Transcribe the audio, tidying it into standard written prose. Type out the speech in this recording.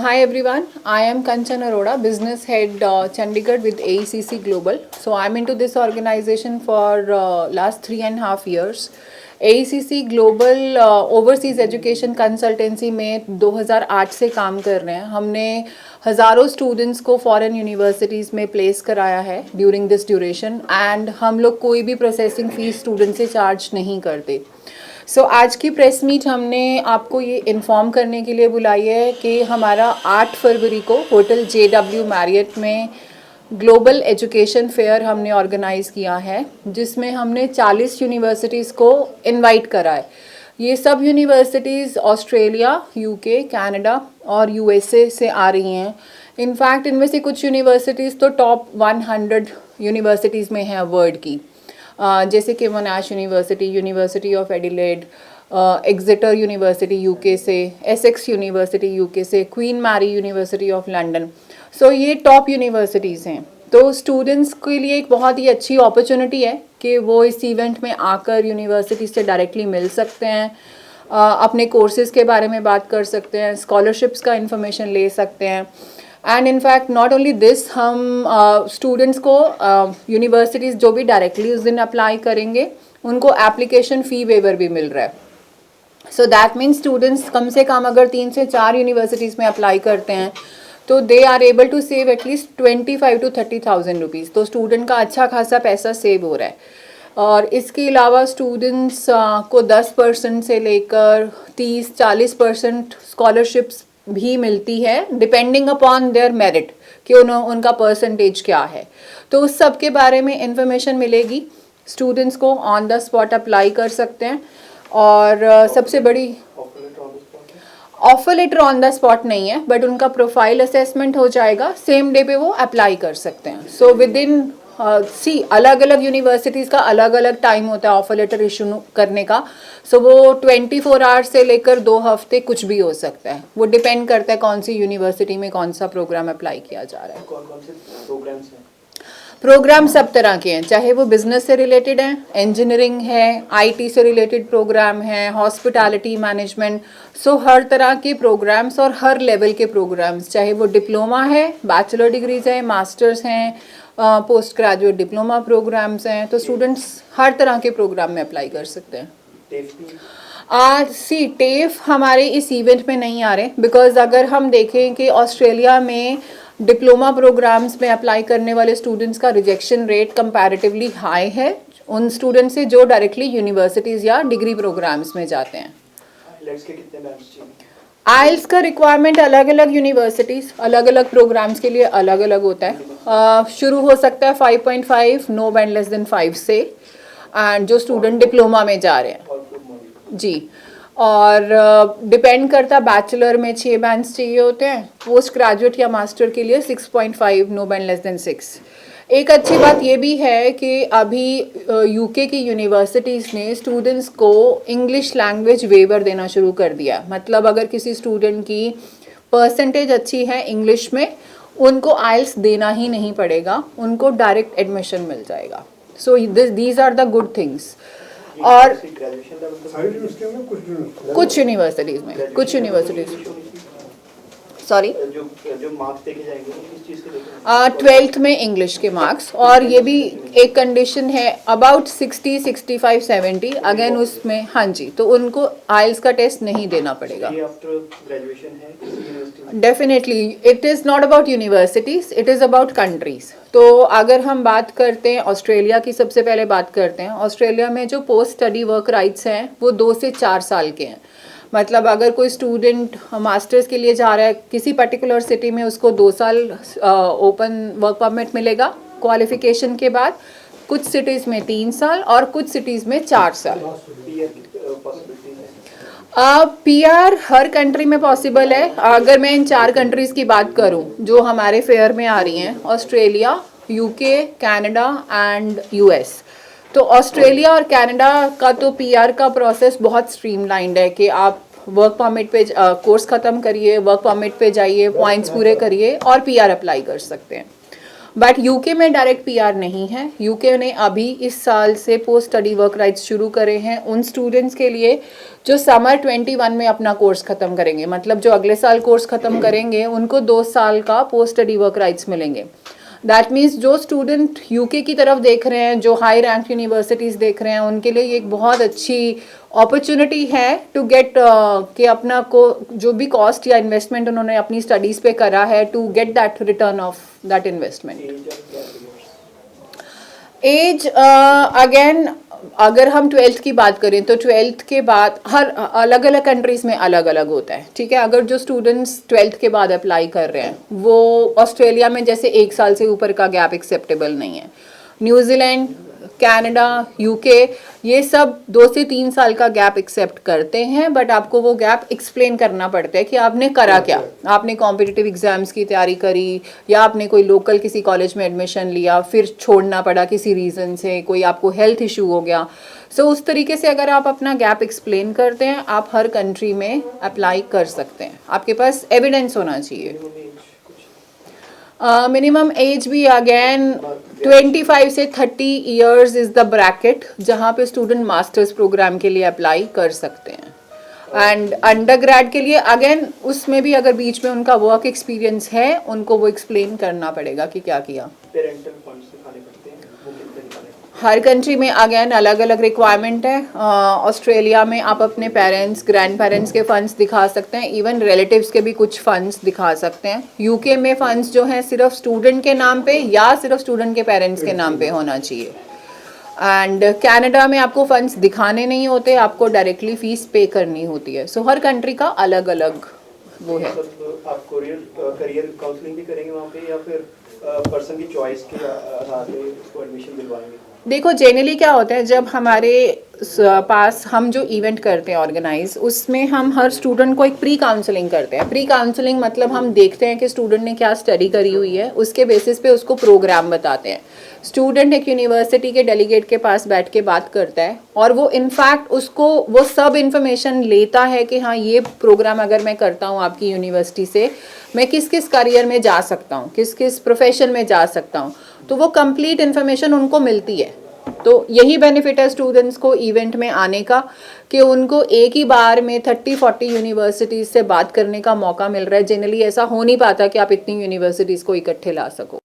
Hi everyone, I am Kanchan Arora, Business Head Chandigarh with AECC Global. So I'm into this organization for last 3.5 years. AECC Global Overseas Education Consultancy में 2008 से काम कर रहे हैं. हमने हज़ारों students को फॉरेन यूनिवर्सिटीज़ में प्लेस कराया है ड्यूरिंग दिस ड्यूरेशन एंड हम लोग कोई भी प्रोसेसिंग फ़ीस स्टूडेंट से चार्ज नहीं करते. सो आज की प्रेस मीट हमने आपको ये इन्फॉर्म करने के लिए बुलाई है कि हमारा 8 फरवरी को होटल JW मैरियट में ग्लोबल एजुकेशन फेयर हमने ऑर्गेनाइज़ किया है, जिसमें हमने 40 यूनिवर्सिटीज़ को इनवाइट करा है. ये सब यूनिवर्सिटीज़ ऑस्ट्रेलिया, UK, कनाडा और USA से आ रही हैं. इनफैक्ट इनमें से कुछ यूनिवर्सिटीज़ तो टॉप 100 यूनिवर्सिटीज़ में हैं वर्ल्ड की, जैसे कि Monash University, University of Adelaide, Exeter University UK से, एसेक्स यूनिवर्सिटी UK से, Queen Mary University of London. So ये टॉप यूनिवर्सिटीज़ हैं. तो स्टूडेंट्स के लिए एक बहुत ही अच्छी अपॉर्चुनिटी है कि वो इस इवेंट में आकर यूनिवर्सिटी से डायरेक्टली मिल सकते हैं, अपने कोर्सेज़ के बारे में बात कर सकते हैं, स्कॉलरशिप्स का इन्फॉर्मेशन ले सकते हैं. And in fact not only this, हम स्टूडेंट्स को यूनिवर्सिटीज़ जो भी डायरेक्टली उस दिन अप्लाई करेंगे उनको एप्लीकेशन फ़ी वेवर भी मिल रहा है. सो दैट मीन्स स्टूडेंट्स कम से कम अगर 3 से 4 यूनिवर्सिटीज़ में अप्लाई करते हैं तो they are able to save at least 25 to 30,000 rupees. तो स्टूडेंट का अच्छा खासा पैसा सेव हो रहा है. और इसके अलावा स्टूडेंट्स को 10% से लेकर 30-40% स्कॉलरशिप्स भी मिलती है डिपेंडिंग अपॉन देयर मेरिट कि उनका परसेंटेज क्या है. तो उस सब के बारे में इंफॉर्मेशन मिलेगी. स्टूडेंट्स को ऑन द स्पॉट अप्लाई कर सकते हैं. और सबसे बड़ी offer later on the spot नहीं है, बट उनका प्रोफाइल असेसमेंट हो जाएगा, सेम डे पे वो अप्लाई कर सकते हैं. सो विद इन अलग अलग यूनिवर्सिटीज़ का अलग अलग टाइम होता है ऑफर लेटर इशू करने का. सो वो 24 आवर्स से लेकर 2 हफ्ते कुछ भी हो सकता है. वो डिपेंड करता है कौन सी यूनिवर्सिटी में कौन सा प्रोग्राम अप्लाई किया जा रहा है. कौन से प्रोग्राम्स हैं? प्रोग्राम सब तरह के हैं, चाहे वो बिजनेस से रिलेटेड हैं, इंजीनियरिंग है, IT से रिलेटेड प्रोग्राम हैं, हॉस्पिटैलिटी मैनेजमेंट. सो हर तरह के प्रोग्राम्स और हर लेवल के प्रोग्राम्स, चाहे वो डिप्लोमा है, बैचलर डिग्रीज हैं, मास्टर्स हैं, पोस्ट ग्रेजुएट डिप्लोमा प्रोग्राम्स हैं. तो स्टूडेंट्स हर तरह के प्रोग्राम में अप्लाई कर सकते हैं. टेफ हमारे इस इवेंट में नहीं आ रहे, बिकॉज अगर हम देखें कि ऑस्ट्रेलिया में डिप्लोमा प्रोग्राम्स में अप्लाई करने वाले स्टूडेंट्स का रिजेक्शन रेट कंपैरेटिवली हाई है उन स्टूडेंट्स से जो डायरेक्टली यूनिवर्सिटीज़ या डिग्री प्रोग्राम्स में जाते हैं. आइल्स का रिक्वायरमेंट अलग अलग यूनिवर्सिटीज़ अलग अलग प्रोग्राम्स के लिए अलग अलग होता है. शुरू हो सकता है 5.5, नो बैंड लेस देन 5 से, एंड जो स्टूडेंट डिप्लोमा में जा रहे हैं जी. और डिपेंड करता है, बैचलर में 6 बैंड्स चाहिए होते हैं, पोस्ट ग्रेजुएट या मास्टर के लिए 6.5, नो बैंड लेस देन 6. एक अच्छी बात ये भी है कि अभी UK की यूनिवर्सिटीज़ ने स्टूडेंट्स को इंग्लिश लैंग्वेज वेवर देना शुरू कर दिया. मतलब अगर किसी स्टूडेंट की परसेंटेज अच्छी है इंग्लिश में, उनको आइल्स देना ही नहीं पड़ेगा, उनको डायरेक्ट एडमिशन मिल जाएगा. So these are the good things. और कुछ यूनिवर्सिटीज़ में सॉरी जो मार्क्स देखे जाएंगे वो किस चीज़ के देखेंगे? 12th में इंग्लिश के मार्क्स. और ये भी एक कंडीशन है अबाउट 60, 65, 70 अगेन उसमें, हाँ जी, तो उनको आइल्स का टेस्ट नहीं देना पड़ेगा. आफ्टर ग्रेजुएशन है किसी यूनिवर्सिटी में? Definitely it is not about universities, it is about countries. तो अगर हम बात करते हैं ऑस्ट्रेलिया की, सबसे पहले बात करते हैं ऑस्ट्रेलिया में जो पोस्ट स्टडी वर्क राइट्स हैं वो 2 से 4 साल के हैं. मतलब अगर कोई स्टूडेंट मास्टर्स के लिए जा रहा है किसी पर्टिकुलर सिटी में, उसको 2 साल ओपन वर्क परमिट मिलेगा क्वालिफिकेशन के बाद. कुछ सिटीज़ में 3 साल और कुछ सिटीज़ में 4 साल. PR हर कंट्री में पॉसिबल है. अगर मैं इन 4 कंट्रीज़ की बात करूं जो हमारे फेयर में आ रही हैं, Australia, UK, Canada and US. तो ऑस्ट्रेलिया और कनाडा का तो PR का प्रोसेस बहुत स्ट्रीमलाइंड है कि आप वर्क परमिट पे कोर्स ख़त्म करिए, वर्क परमिट पे जाइए, पॉइंट्स पूरे करिए और PR अप्लाई कर सकते हैं. बट यूके में डायरेक्ट पीआर नहीं है। यूके ने अभी इस साल से पोस्ट स्टडी वर्क राइट्स शुरू करे हैं उन स्टूडेंट्स के लिए जो समर 21 में अपना कोर्स ख़त्म करेंगे, मतलब जो अगले साल कोर्स ख़त्म करेंगे उनको 2 साल का पोस्ट स्टडी वर्क राइट्स मिलेंगे। दैट मीन्स जो स्टूडेंट यूके की तरफ देख रहे हैं, जो हाई रैंक यूनिवर्सिटीज़ देख रहे हैं, उनके लिए ये एक बहुत अच्छी अपॉर्चुनिटी है टू गेट कि अपना को जो भी कॉस्ट या इन्वेस्टमेंट उन्होंने अपनी स्टडीज़ पे करा है to get that return of that investment. As again अगर हम 12th की बात करें तो 12th के बाद हर अलग अलग कंट्रीज़ में अलग अलग होता है, ठीक है। अगर जो स्टूडेंट्स 12th के बाद अप्लाई कर रहे हैं वो ऑस्ट्रेलिया में जैसे 1 साल से ऊपर का गैप एक्सेप्टेबल नहीं है। न्यूजीलैंड, कनाडा, यूके ये सब 2 से 3 साल का गैप एक्सेप्ट करते हैं, बट आपको वो गैप एक्सप्लेन करना पड़ता है कि आपने करा क्या। आपने कॉम्पिटिटिव एग्जाम्स की तैयारी करी या आपने कोई लोकल किसी कॉलेज में एडमिशन लिया, फिर छोड़ना पड़ा किसी रीज़न से, कोई आपको हेल्थ इशू हो गया। सो उस तरीके से अगर आप अपना गैप एक्सप्लेन करते हैं आप हर कंट्री में अप्लाई कर सकते हैं। आपके पास एविडेंस होना चाहिए। मिनिमम एज भी अगेन 25 से 30 इयर्स इज़ द ब्रैकेट जहाँ पे स्टूडेंट मास्टर्स प्रोग्राम के लिए अप्लाई कर सकते हैं। एंड अंडर ग्रेड के लिए अगेन उसमें भी अगर बीच में उनका वर्क एक्सपीरियंस है उनको वो एक्सप्लेन करना पड़ेगा कि क्या किया। पेरेंटल फंड्स दिखाने पड़ते हैं, वो कितने दिखाने? हर कंट्री में अगेन अलग अलग रिक्वायरमेंट है। ऑस्ट्रेलिया में आप अपने पेरेंट्स, ग्रैंड पेरेंट्स के फंड्स दिखा सकते हैं, इवन रिलेटिव्स के भी कुछ फंड्स दिखा सकते हैं। यूके में फंड्स जो हैं सिर्फ स्टूडेंट के नाम पे या सिर्फ स्टूडेंट के पेरेंट्स के नाम पे होना चाहिए। एंड कनाडा में आपको फंड्स दिखाने नहीं होते, आपको डायरेक्टली फीस पे करनी होती है। सो हर कंट्री का अलग अलग वो है। मतलब आप करियर काउंसलिंग भी करेंगे वहाँ पे या फिर पर्सन की चॉइस के आधार पे उसको एडमिशन दिलवाएंगे? देखो जनरली क्या होता है, जब हमारे पास हम जो इवेंट करते हैं ऑर्गेनाइज, उसमें हम हर स्टूडेंट को एक प्री काउंसलिंग करते हैं। प्री काउंसलिंग मतलब हम देखते हैं कि स्टूडेंट ने क्या स्टडी करी हुई है, उसके बेसिस पे उसको प्रोग्राम बताते हैं। स्टूडेंट एक यूनिवर्सिटी के डेलीगेट के पास बैठ के बात करता है और वो इनफैक्ट उसको वो सब इन्फॉर्मेशन लेता है कि हाँ ये प्रोग्राम अगर मैं करता हूँ आपकी यूनिवर्सिटी से मैं किस किस करियर में जा सकता हूँ, किस किस प्रोफेशन में जा सकता हूँ, तो वो कंप्लीट इन्फॉर्मेशन उनको मिलती है। तो यही बेनिफिट है स्टूडेंट्स को इवेंट में आने का कि उनको एक ही बार में 30-40 यूनिवर्सिटीज़ से बात करने का मौका मिल रहा है। जनरली ऐसा हो नहीं पाता कि आप इतनी यूनिवर्सिटीज़ को इकट्ठे ला सको।